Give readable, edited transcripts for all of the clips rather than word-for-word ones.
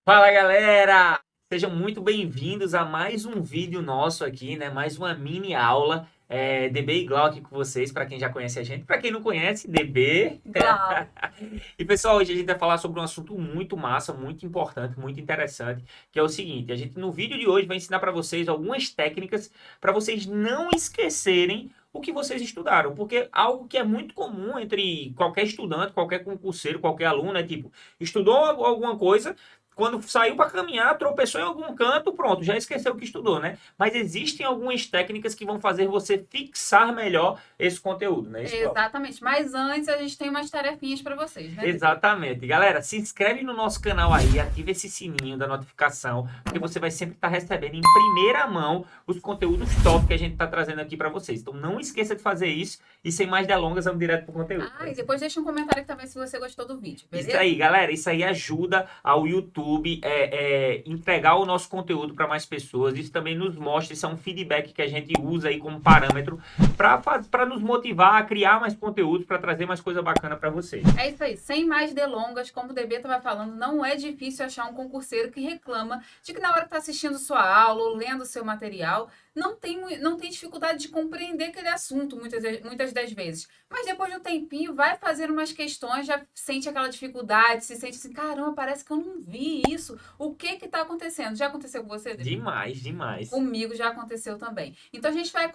Fala galera! Sejam muito bem-vindos a mais um vídeo nosso aqui, né? Mais uma mini aula DB e Glau aqui com vocês, para quem já conhece a gente. Para quem não conhece, DB. Glau. E pessoal, hoje a gente vai falar sobre um assunto muito massa, muito importante, muito interessante, que é o seguinte: a gente no vídeo de hoje vai ensinar para vocês algumas técnicas para vocês não esquecerem o que vocês estudaram, porque algo que é muito comum entre qualquer estudante, qualquer concurseiro, qualquer aluno é tipo, estudou alguma coisa, quando saiu para caminhar, tropeçou em algum canto, pronto, já esqueceu o que estudou, né? Mas existem algumas técnicas que vão fazer você fixar melhor esse conteúdo, né? Isso, Glau? Exatamente. Mas antes a gente tem umas tarefinhas para vocês, né, Bebê? Exatamente. Galera, se inscreve no nosso canal aí, ativa esse sininho da notificação, porque você vai sempre estar recebendo em primeira mão os conteúdos top que a gente está trazendo aqui para vocês. Então não esqueça de fazer isso e sem mais delongas, vamos direto pro conteúdo. Ah, e depois deixa um comentário também se você gostou do vídeo, Isso beleza? aí, galera, isso aí ajuda ao YouTube entregar o nosso conteúdo para mais pessoas. Isso também nos mostra, isso é um feedback que a gente usa aí como parâmetro para nos motivar a criar mais conteúdos, para trazer mais coisa bacana para vocês. É isso aí. Sem mais delongas, como o DB estava falando, não é difícil achar um concurseiro que reclama de que na hora que está assistindo sua aula ou lendo seu material, não tem dificuldade de compreender aquele assunto muitas das vezes. Mas depois de um tempinho, vai fazer umas questões, já sente aquela dificuldade, se sente assim, caramba, parece que eu não vi isso. O que está acontecendo? Já aconteceu com você, DB? Demais, demais. Comigo já aconteceu também. Então a gente vai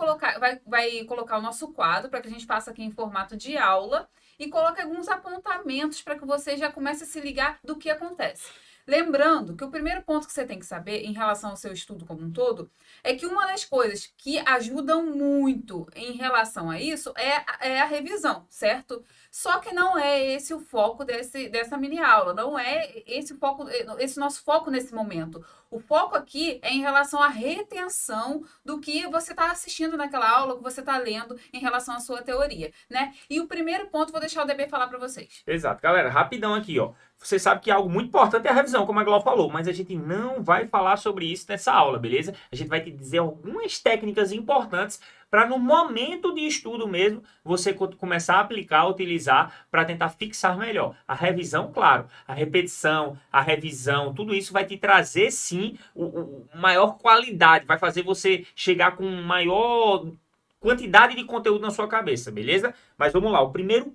colocar o nosso quadro para que a gente faça aqui em formato de aula e coloque alguns apontamentos para que você já comece a se ligar do que acontece. Lembrando que o primeiro ponto que você tem que saber em relação ao seu estudo como um todo é que uma das coisas que ajudam muito em relação a isso é a revisão, certo? Só que não é esse o foco dessa mini aula, não é esse o foco, esse nosso foco nesse momento. O foco aqui é em relação à retenção do que você está assistindo naquela aula, que você está lendo em relação à sua teoria, né? E o primeiro ponto, vou deixar o DB falar para vocês. Exato. Galera, rapidão aqui, ó. Você sabe que algo muito importante é a revisão, como a Glau falou, mas a gente não vai falar sobre isso nessa aula, beleza? A gente vai te dizer algumas técnicas importantes para no momento de estudo mesmo, você começar a aplicar, utilizar para tentar fixar melhor. A revisão, claro, a repetição, a revisão, tudo isso vai te trazer sim maior qualidade, vai fazer você chegar com maior quantidade de conteúdo na sua cabeça, beleza? Mas vamos lá, o primeiro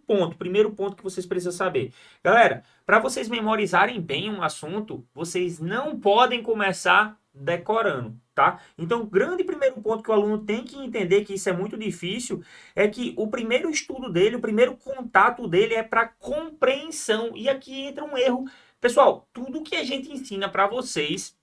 ponto que vocês precisam saber. Galera, para vocês memorizarem bem um assunto, vocês não podem começar decorando, tá? Então, o grande primeiro ponto que o aluno tem que entender, que isso é muito difícil, é que o primeiro estudo dele, o primeiro contato dele é para compreensão. E aqui entra um erro. Pessoal, tudo que a gente ensina para vocês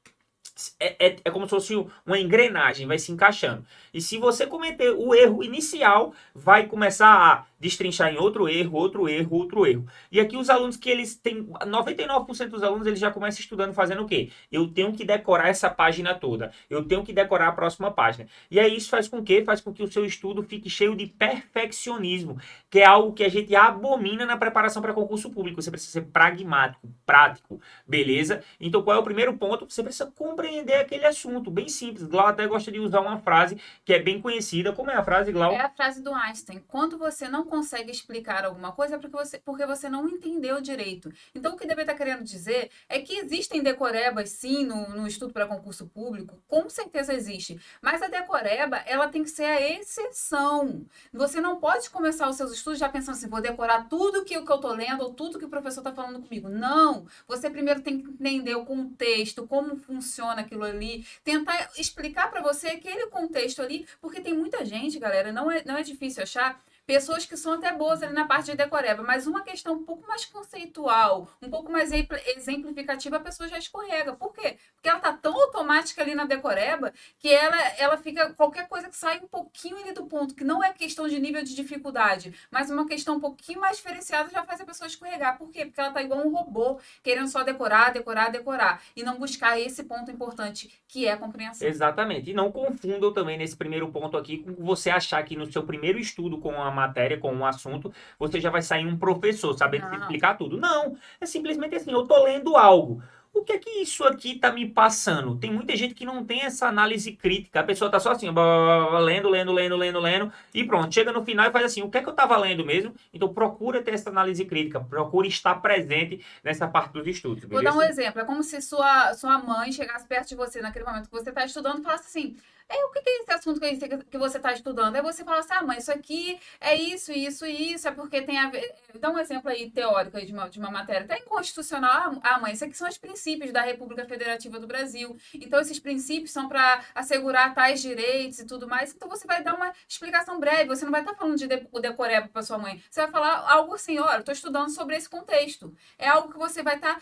é como se fosse uma engrenagem, vai se encaixando. E se você cometer o erro inicial, vai começar a destrinchar em outro erro, outro erro, outro erro. E aqui os alunos que eles têm, 99% dos alunos, eles já começam estudando fazendo o quê? Eu tenho que decorar essa página toda. Eu tenho que decorar a próxima página. E aí isso faz com que? Faz com que o seu estudo fique cheio de perfeccionismo, que é algo que a gente abomina na preparação para concurso público. Você precisa ser pragmático, prático, beleza? Então qual é o primeiro ponto? Você precisa compreender aquele assunto, bem simples. Glau até gosta de usar uma frase que é bem conhecida. Como é a frase, É Glau? a frase do Einstein. Quando você não consegue explicar alguma coisa, é porque você não entendeu direito. Então, o que o DB está querendo dizer é que existem decorebas, sim, no estudo para concurso público. Com certeza existe. Mas a decoreba, ela tem que ser a exceção. Você não pode começar os seus estudos já pensando assim, vou decorar tudo que eu estou lendo ou tudo que o professor está falando comigo. Não! Você primeiro tem que entender o contexto, como funciona aquilo ali, tentar explicar para você aquele contexto ali, porque tem muita gente, galera, não é difícil achar pessoas que são até boas ali na parte de decoreba, mas uma questão um pouco mais conceitual, um pouco mais exemplificativa, a pessoa já escorrega. Por quê? Porque ela tá tão automática ali na decoreba que ela fica, qualquer coisa que sai um pouquinho ali do ponto, que não é questão de nível de dificuldade, mas uma questão um pouquinho mais diferenciada já faz a pessoa escorregar. Por quê? Porque ela tá igual um robô, querendo só decorar, decorar, decorar, e não buscar esse ponto importante, que é a compreensão. Exatamente. E não confundam também nesse primeiro ponto aqui com você achar que no seu primeiro estudo com a matéria, com um assunto, você já vai sair um professor sabendo te Não. explicar tudo. Não. É simplesmente assim, eu tô lendo algo. o que é que isso aqui tá me passando? Tem muita gente que não tem essa análise crítica. A pessoa tá só assim, blá, blá, blá, lendo, lendo, lendo, lendo, lendo, e pronto. Chega no final e faz assim, o que é que eu tava lendo mesmo? Então procura ter essa análise crítica, procura estar presente nessa parte dos estudos, Vou dar um beleza? exemplo. É como se sua mãe chegasse perto de você naquele momento que você está estudando e falasse assim: o que é esse assunto que você está estudando? Aí você fala assim: ah, mãe, isso aqui é isso, isso e isso, é porque tem a ver. Dá um exemplo aí teórico aí de uma matéria. Até inconstitucional. Ah, mãe, isso aqui são os princípios da República Federativa do Brasil. Então, esses princípios são para assegurar tais direitos e tudo mais. Então, você vai dar uma explicação breve. Você não vai estar falando de decoreba para sua mãe. Você vai falar algo assim: olha, eu estou estudando sobre esse contexto. É algo que você vai estar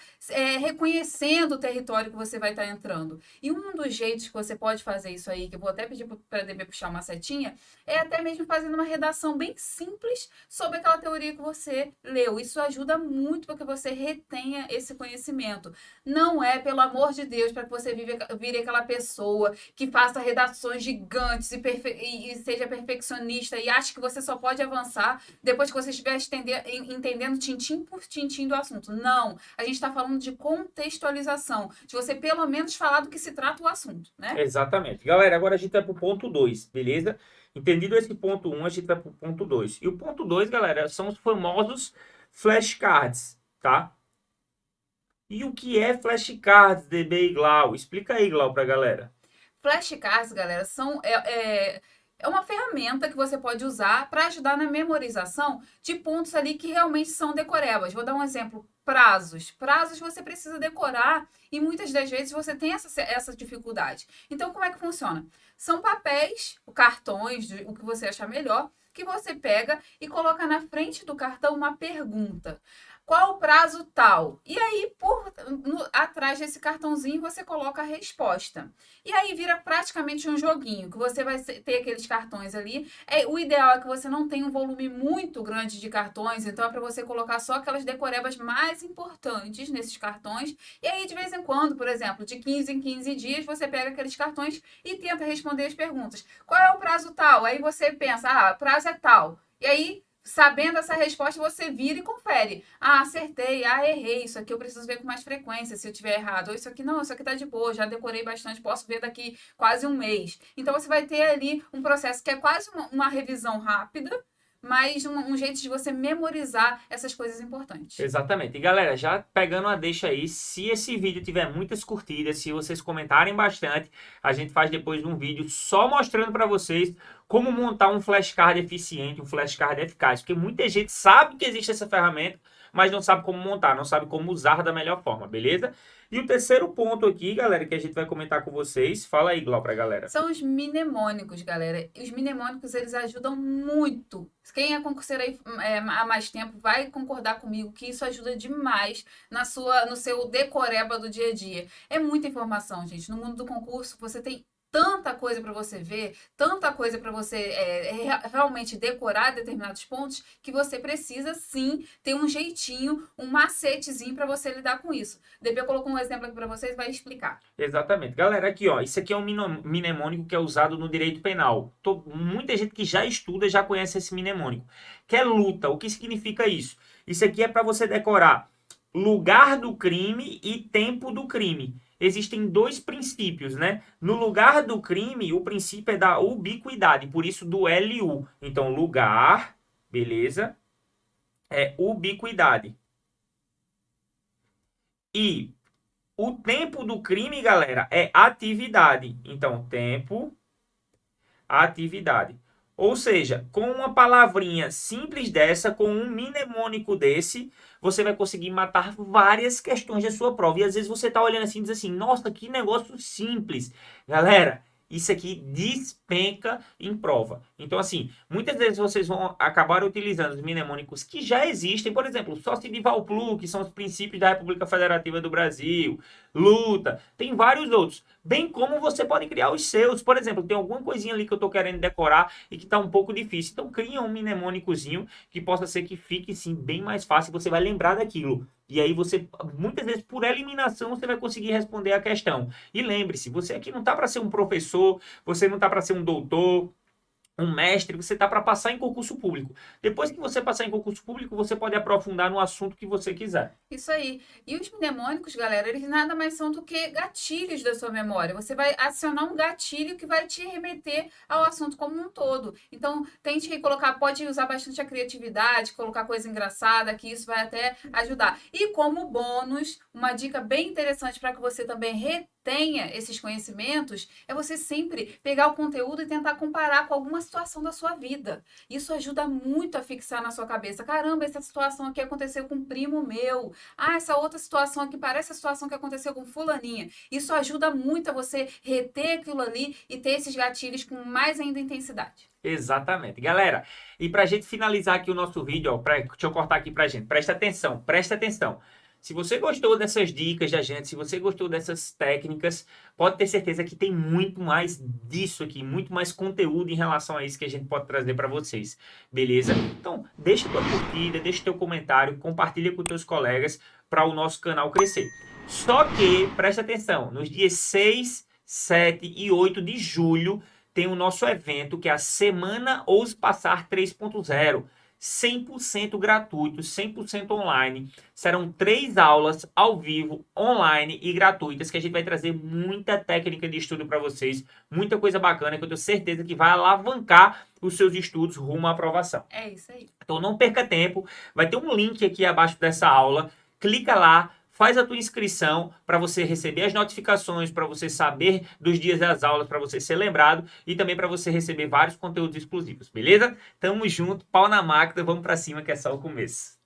reconhecendo o território que você vai estar entrando. E um dos jeitos que você pode fazer isso aí, que eu vou até pedir para a DB puxar uma setinha, é até mesmo fazendo uma redação bem simples sobre aquela teoria que você leu. Isso ajuda muito para que você retenha esse conhecimento. Não é, pelo amor de Deus, para que você vire aquela pessoa que faça redações gigantes e seja perfeccionista e ache que você só pode avançar depois que você estiver entendendo tintim por tintim do assunto. Não. A gente está falando de contextualização, de você pelo menos falar do que se trata o assunto, né? Exatamente. Galera, agora a gente vai pro ponto 2, beleza? Entendido esse ponto 1, a gente vai pro ponto 2. E o ponto 2, galera, são os famosos flashcards, tá? E o que é flashcards, DB e Glau? Explica aí, Glau, pra galera. Flashcards, galera, é uma ferramenta que você pode usar para ajudar na memorização de pontos ali que realmente são decorebas. Vou dar um exemplo. Prazos. Prazos você precisa decorar e muitas das vezes você tem essa dificuldade. Então, como é que funciona? São papéis, cartões, o que você achar melhor, que você pega e coloca na frente do cartão uma pergunta. Qual o prazo tal? E aí, atrás desse cartãozinho, você coloca a resposta. E aí vira praticamente um joguinho, que você vai ter aqueles cartões ali. O ideal é que você não tenha um volume muito grande de cartões, então é para você colocar só aquelas decorebas mais importantes nesses cartões. E aí, de vez em quando, por exemplo, de 15 em 15 dias, você pega aqueles cartões e tenta responder as perguntas. Qual é o prazo tal? Aí você pensa, o prazo é tal. E aí, sabendo essa resposta, você vira e confere. Ah, acertei, errei, isso aqui eu preciso ver com mais frequência se eu tiver errado. Ou isso aqui não, isso aqui tá de boa, já decorei bastante, posso ver daqui quase um mês. Então você vai ter ali um processo que é quase uma revisão rápida, mas um jeito de você memorizar essas coisas importantes. Exatamente. E galera, já pegando a deixa aí, se esse vídeo tiver muitas curtidas, se vocês comentarem bastante, a gente faz depois um vídeo só mostrando para vocês como montar um flashcard eficiente, um flashcard eficaz. Porque muita gente sabe que existe essa ferramenta, mas não sabe como montar, não sabe como usar da melhor forma, beleza? E o terceiro ponto aqui, galera, que a gente vai comentar com vocês, fala aí, Glau, pra galera. São os mnemônicos, galera. Os mnemônicos, eles ajudam muito. Quem é concurseiro aí há mais tempo vai concordar comigo que isso ajuda demais no seu decoreba do dia a dia. É muita informação, gente. No mundo do concurso, você tem tanta coisa para você ver, tanta coisa para você realmente decorar determinados pontos, que você precisa sim ter um jeitinho, um macetezinho para você lidar com isso. DB colocou um exemplo aqui para vocês, vai explicar. Exatamente. Galera, aqui ó, isso aqui é um mnemônico que é usado no direito penal. Muita gente que já estuda já conhece esse mnemônico, que é luta. O que significa isso? Isso aqui é para você decorar lugar do crime e tempo do crime. Existem dois princípios, né? No lugar do crime, o princípio é da ubiquidade, por isso do LU. Então, lugar, beleza? É ubiquidade. E o tempo do crime, galera, é atividade. Então, tempo, atividade. Ou seja, com uma palavrinha simples dessa, com um mnemônico desse, você vai conseguir matar várias questões da sua prova. E às vezes você tá olhando assim e diz assim, nossa, que negócio simples. Galera, isso aqui despenca em prova. Então, assim, muitas vezes vocês vão acabar utilizando os mnemônicos que já existem. Por exemplo, Sócio de Valplu, que são os princípios da República Federativa do Brasil, luta, tem vários outros. Bem como você pode criar os seus. Por exemplo, tem alguma coisinha ali que eu estou querendo decorar e que está um pouco difícil. Então, cria um mnemônicozinho que possa ser que fique, sim, bem mais fácil. Você vai lembrar daquilo. E aí você, muitas vezes, por eliminação, você vai conseguir responder a questão. E lembre-se, você aqui não está para ser um professor, você não está para ser um doutor, um mestre, você está para passar em concurso público. Depois que você passar em concurso público, você pode aprofundar no assunto que você quiser. Isso aí. E os mnemônicos, galera, eles nada mais são do que gatilhos da sua memória. Você vai acionar um gatilho que vai te remeter ao assunto como um todo. Então, tente colocar, pode usar bastante a criatividade, colocar coisa engraçada, que isso vai até ajudar. E como bônus, uma dica bem interessante para que você também retenha esses conhecimentos é você sempre pegar o conteúdo e tentar comparar com alguma situação da sua vida. Isso ajuda muito a fixar na sua cabeça. Caramba, essa situação aqui aconteceu com um primo meu. Ah, essa outra situação aqui parece a situação que aconteceu com fulaninha. Isso ajuda muito a você reter aquilo ali e ter esses gatilhos com mais ainda intensidade. Exatamente. Galera, e pra gente finalizar aqui o nosso vídeo, ó, deixa eu cortar aqui pra gente. Presta atenção, presta atenção. Se você gostou dessas dicas da gente, se você gostou dessas técnicas, pode ter certeza que tem muito mais disso aqui, muito mais conteúdo em relação a isso que a gente pode trazer para vocês, beleza? Então, deixa tua curtida, deixa teu comentário, compartilha com teus colegas para o nosso canal crescer. Só que, presta atenção, nos dias 6, 7 e 8 de julho, tem o nosso evento, que é a Semana Ouse Passar 3.0. 100% gratuito, 100% online. Serão 3 aulas ao vivo, online e gratuitas, que a gente vai trazer muita técnica de estudo para vocês, muita coisa bacana que eu tenho certeza que vai alavancar os seus estudos rumo à aprovação. É isso aí. Então não perca tempo, vai ter um link aqui abaixo dessa aula, clica lá, faz a tua inscrição para você receber as notificações, para você saber dos dias das aulas, para você ser lembrado e também para você receber vários conteúdos exclusivos, beleza? Tamo junto, pau na máquina, vamos para cima que é só o começo.